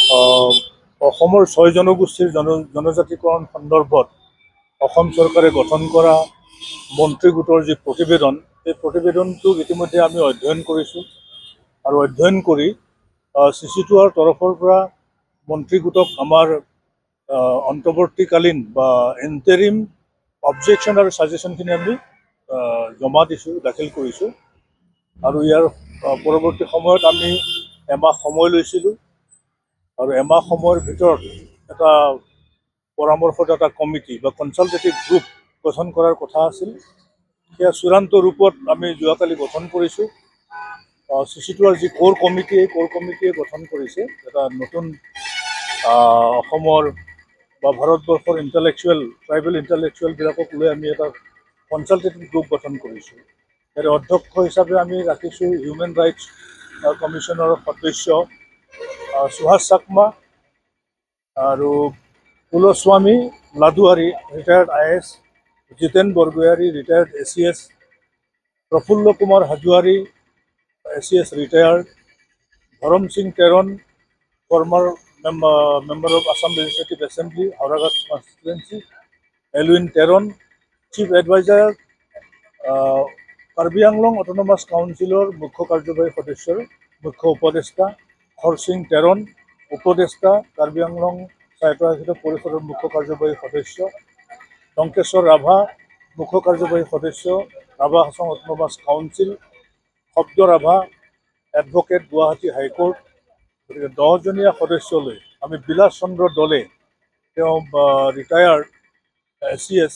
অসমৰ ৬ জনগোষ্ঠীৰ জনজাতিকৰণ সন্দৰ্ভত অসম চৰকাৰে গঠন কৰা মন্ত্ৰী গোটৰ যি প্ৰতিবেদন, সেই প্ৰতিবেদনটো ইতিমধ্যে আমি অধ্যয়ন কৰিছোঁ আৰু অধ্যয়ন কৰি CC2R তৰফৰ পৰা মন্ত্ৰী গোটক আমাৰ অন্তৰ্বৰ্তীকালীন বা ইণ্টাৰিম অবজেকশ্যন আৰু ছাজেশ্যনখিনি আমি জমা দিছোঁ, দাখিল কৰিছোঁ। আৰু ইয়াৰ পৰৱৰ্তী সময়ত আমি এমাহ সময় লৈছিলোঁ আৰু এমাহ সময়ৰ ভিতৰত এটা পৰামৰ্শদাতা কমিটি বা কনচালটেটিভ গ্ৰুপ গঠন কৰাৰ কথা আছিল। সেয়া চূড়ান্ত ৰূপত আমি যোৱাকালি গঠন কৰিছোঁ। CC2R যি কোৰ কমিটি, এই কোৰ কমিটিয়ে গঠন কৰিছে এটা নতুন অসমৰ বা ভাৰতবৰ্ষৰ ট্ৰাইবেল ইণ্টেলেকচুৱেলবিলাকক লৈ আমি এটা কনচালটেটিভ গ্ৰুপ গঠন কৰিছোঁ। ইয়াৰ অধ্যক্ষ হিচাপে আমি ৰাখিছোঁ হিউমেন ৰাইটছ কমিশ্যনৰ সদস্য সুভাষ চাকমা আৰু Kulaswami Laduwari retired IAS, Jiten Borgohain retired ACS, Prafulla Kumar Hazowari ACS retired, Dharam Singh Teron former member of Assam legislative assembly Howraghat constituency, Elwin Teron chief adviser Karbi Anglong autonomous কাউন্সিলৰ মুখ্য কাৰ্যবাহী সদস্যৰ মুখ্য উপদেষ্টা, হৰসিং তেৰণ উপদেষ্টা কাৰ্বি আংলং স্বায়ত্তশাসিত পৰিষদৰ মুখ্য কাৰ্যবাহী সদস্য, টংকেশ্বৰ ৰাভা মুখ্য কাৰ্যবাহী সদস্য ৰাভা আছাম অট'নমাছ কাউন্সিল, শব্দ ৰাভা এডভকেট গুৱাহাটী হাইকোৰ্ট। গতিকে 10জনীয়া সদস্য লৈ আমি বিলাস চন্দ্ৰ দলে, তেওঁ ৰিটায়াৰ্ড ACS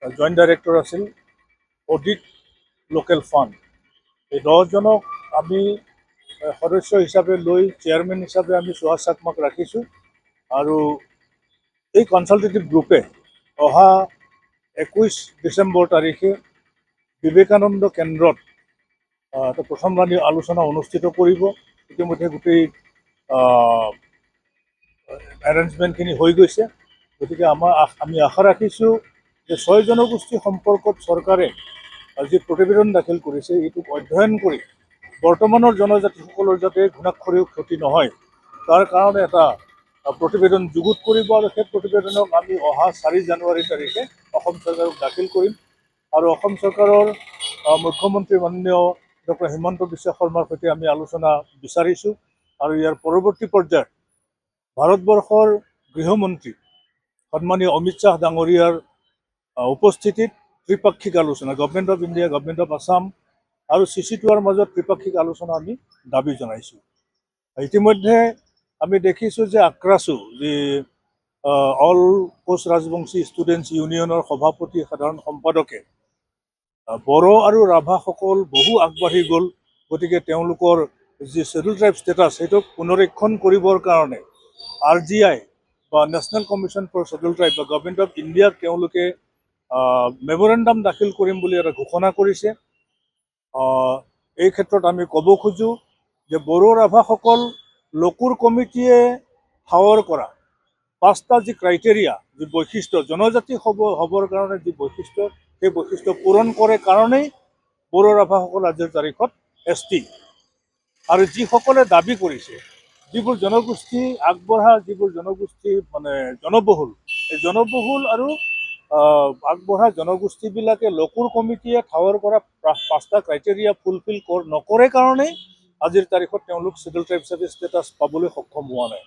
জইণ্ট ডাইৰেক্টৰ আছিল অডিট লোকেল ফাণ্ড। এই 10জনক আমি সদস্য হিচাপে লৈ চেয়াৰমেন হিচাপে আমি সুভাষ চাকমাক ৰাখিছোঁ। আৰু এই কনচালটেটিভ গ্ৰুপে অহা 21 ডিচেম্বৰ তাৰিখে বিবেকানন্দ কেন্দ্ৰত এটা প্ৰথমলানি আলোচনা অনুষ্ঠিত কৰিব। ইতিমধ্যে গোটেই এৰেঞ্জমেণ্টখিনি হৈ গৈছে। গতিকে আমি আশা ৰাখিছোঁ যে 6 জনগোষ্ঠী সম্পৰ্কত চৰকাৰে যি প্ৰতিবেদন দাখিল কৰিছে, এইটোক অধ্যয়ন কৰি বৰ্তমানৰ জনজাতিসকলৰ যাতে ঘূণাক্ষৰেও ক্ষতি নহয়, তাৰ কাৰণে এটা প্ৰতিবেদন যুগুত কৰিব আৰু সেই প্ৰতিবেদনক আমি অহা 4 জানুৱাৰী তাৰিখে অসম চৰকাৰক দাখিল কৰিম। আৰু অসম চৰকাৰৰ মুখ্যমন্ত্ৰী মাননীয় ডক্টৰ হিমন্ত বিশ্ব শৰ্মাৰ সৈতে আমি আলোচনা বিচাৰিছোঁ। আৰু ইয়াৰ পৰৱৰ্তী পৰ্যায়ত ভাৰতবৰ্ষৰ গৃহমন্ত্ৰী সন্মানীয় অমিত শ্বাহ ডাঙৰীয়াৰ উপস্থিতিত ত্ৰিপাক্ষিক আলোচনা, government of India, government of Assam আৰু CC2R মাজত ত্ৰিপাক্ষিক আলোচনা আমি দাবী জনাইছোঁ। ইতিমধ্যে আমি দেখিছোঁ যে আক্ৰাছু যি অল কোচ ৰাজবংশী ষ্টুডেণ্টছ ইউনিয়নৰ সভাপতি সাধাৰণ সম্পাদকে বড়ো আৰু ৰাভাসকল বহু আগবাঢ়ি গ'ল। গতিকে তেওঁলোকৰ যি শ্বেডুল ট্ৰাইব ষ্টেটাছ, সেইটোক পুনৰীক্ষণ কৰিবৰ কাৰণে RGI বা national commission for schedule tribe বা গভৰ্ণমেণ্ট অফ ইণ্ডিয়াক তেওঁলোকে মেমৰেণ্ডাম দাখিল কৰিম বুলি এটা ঘোষণা কৰিছে। এই ক্ষেত্ৰত আমি ক'ব খোজোঁ যে বড়ো ৰাভাসকল লকুৰ কমিটিয়ে ঠাৱৰ কৰা 5টা যি ক্ৰাইটেৰিয়া, যি বৈশিষ্ট্য, জনজাতি হ'বৰ কাৰণে যি বৈশিষ্ট্য, সেই বৈশিষ্ট্য পূৰণ কৰে কাৰণেই বড়ো ৰাভাসকল আজিৰ তাৰিখত ST। আৰু যিসকলে দাবী কৰিছে, যিবোৰ জনগোষ্ঠী আগবঢ়া, যিবোৰ জনগোষ্ঠী জনবহুল, এই জনবহুল আৰু আগবঢ়া জনগোষ্ঠীবিলাকে লকুৰ কমিটিয়ে ঠাৱৰ কৰা 5টা ক্ৰাইটেৰিয়া ফুলফিল নকৰে কাৰণেই আজিৰ তাৰিখত তেওঁলোক শ্বেডুল ট্ৰাইব ষ্টেটাছ পাবলৈ সক্ষম হোৱা নাই।